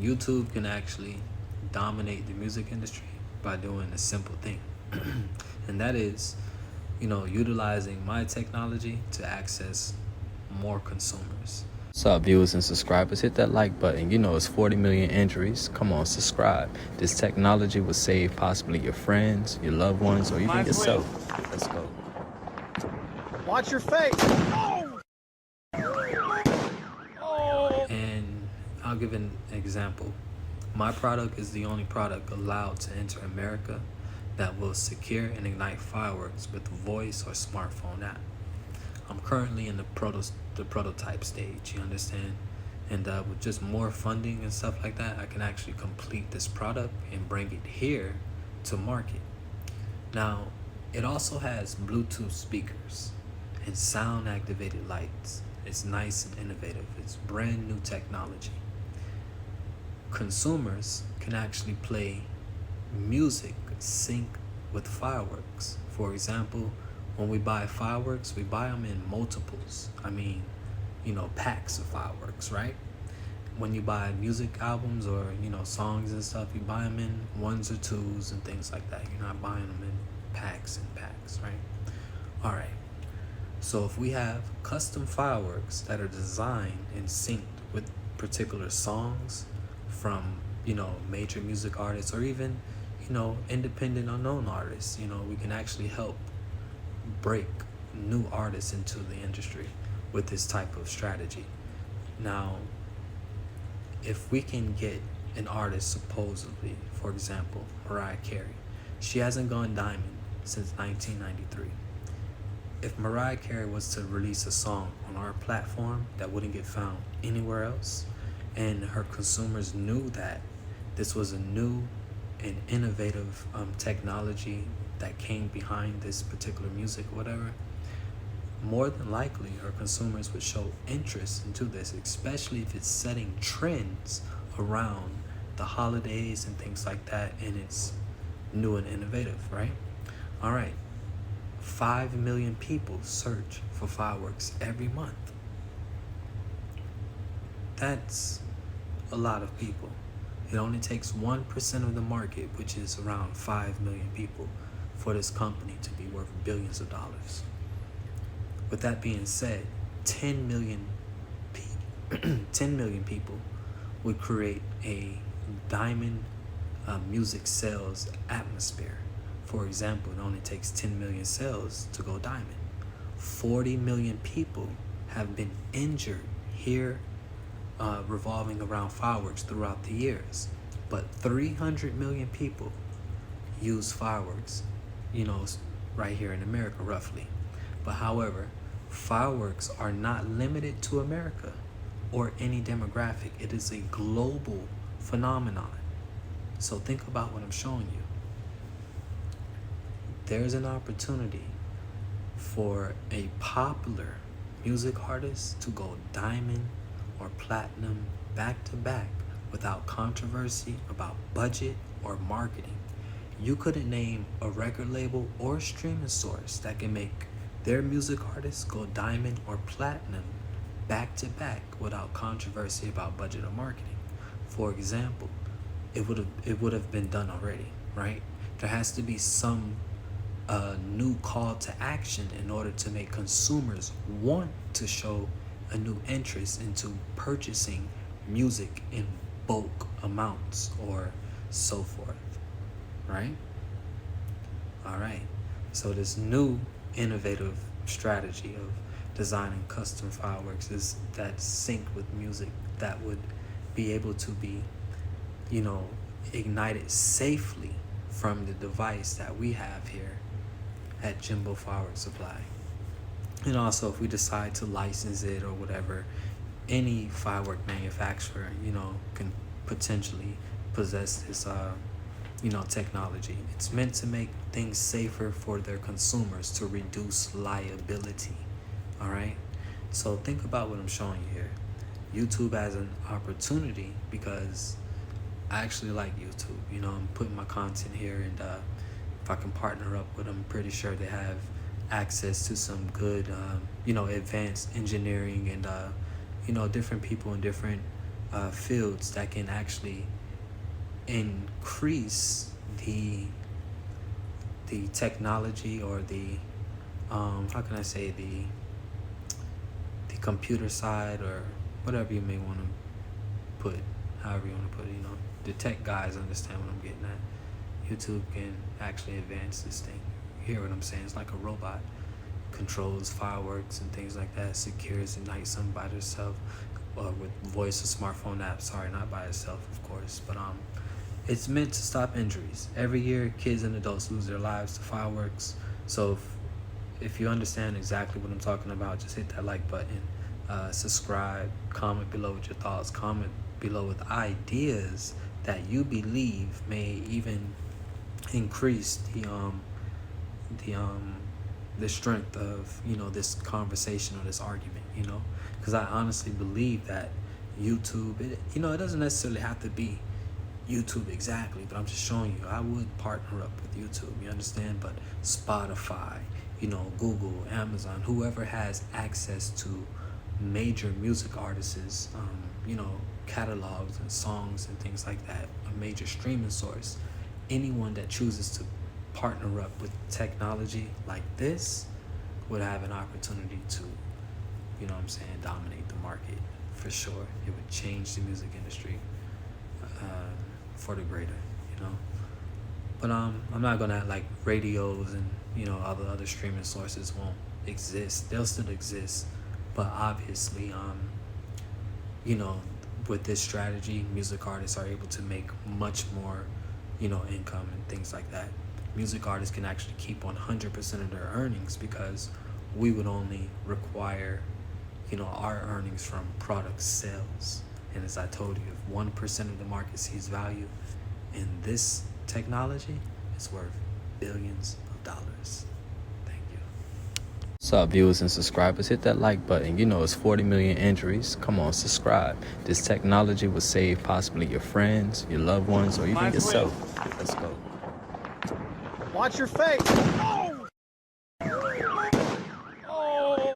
YouTube can actually dominate the music industry by doing a simple thing. And that is, utilizing my technology to access more consumers. What's up, viewers and subscribers? Hit that like button. It's 40 million injuries. Come on, subscribe. This technology will save possibly your friends, your loved ones, or even yourself. Let's go. Watch your face. And I'll give an example. My product is the only product allowed to enter America that will secure and ignite fireworks with voice or smartphone app. I'm currently in the prototype stage, you understand? And with just more funding and stuff like that, I can actually complete this product and bring it here to market. Now, it also has Bluetooth speakers and sound activated lights. It's nice and innovative. It's brand new technology. Consumers can actually play music sync with fireworks. For example, when we buy fireworks, we buy them in multiples. Packs of fireworks, right? When you buy music albums or, songs and stuff, you buy them in ones or twos and things like that. You're not buying them in packs and packs, right? All right. So if we have custom fireworks that are designed and synced with particular songs from, major music artists or even, independent unknown artists, we can actually help break new artists into the industry with this type of strategy. Now, if we can get an artist, supposedly, for example, Mariah Carey, she hasn't gone diamond since 1993. If Mariah Carey was to release a song on our platform that wouldn't get found anywhere else, and her consumers knew that this was a new and innovative technology that came behind this particular music or whatever, more than likely her consumers would show interest into this, especially if it's setting trends around the holidays and things like that, and it's new and innovative, right? All right. 5 million people search for fireworks every month. That's a lot of people. It only takes 1% of the market, which is around 5 million people, for this company to be worth billions of dollars. With that being said, 10 million people would create a diamond music sales atmosphere. For example, it only takes 10 million sales to go diamond. 40 million people have been injured here revolving around fireworks throughout the years. But 300 million people use fireworks, right here in America, roughly. But however, fireworks are not limited to America or any demographic. It is a global phenomenon. So think about what I'm showing you. There's an opportunity for a popular music artist to go diamond or platinum back to back without controversy about budget or marketing. You couldn't name a record label or streaming source that can make their music artists go diamond or platinum back to back without controversy about budget or marketing. For example, it would have been done already, right? There has to be some new call to action in order to make consumers want to show a new interest into purchasing music in bulk amounts or so forth, right? All right. So this new innovative strategy of designing custom fireworks is that sync with music that would be able to be, ignited safely from the device that we have here at Jimbo Firework Supply. And also, if we decide to license it or whatever, any firework manufacturer, can potentially possess this, technology. It's meant to make things safer for their consumers to reduce liability. All right. So think about what I'm showing you here. YouTube has an opportunity because I actually like YouTube. I'm putting my content here, and if I can partner up with them, I'm pretty sure they have access to some good, advanced engineering and, different people in different fields that can actually increase the technology, or the how can I say, the computer side, or whatever you may want to put, however you want to put it. The tech guys understand what I'm getting at. YouTube can actually advance this thing. You hear what I'm saying? It's like a robot. Controls fireworks and things like that, secures at night, some by itself, with voice or smartphone apps. Sorry, not by itself, of course, but it's meant to stop injuries. Every year, kids and adults lose their lives to fireworks. So if you understand exactly what I'm talking about, just hit that like button, subscribe, comment below with your thoughts, comment below with ideas that you believe may even increase the strength of this conversation or this argument, because I honestly believe that YouTube, it doesn't necessarily have to be YouTube exactly, but I'm just showing you I would partner up with YouTube, you understand? But Spotify, Google, Amazon, whoever has access to major music artists, catalogs and songs and things like that, a major streaming source, anyone that chooses to partner up with technology like this would have an opportunity to, dominate the market for sure. It would change the music industry for the greater, But I'm not gonna act like radios and all the other streaming sources won't exist. They'll still exist, but obviously, with this strategy, music artists are able to make much more, income and things like that. Music artists can actually keep 100% of their earnings, because we would only require, our earnings from product sales. And as I told you, if 1% of the market sees value in this technology, it's worth billions of dollars. Thank you. What's up, viewers and subscribers? Hit that like button. It's 40 million injuries. Come on, subscribe. This technology will save possibly your friends, your loved ones, or even yourself. Let's go. Watch your face. Oh!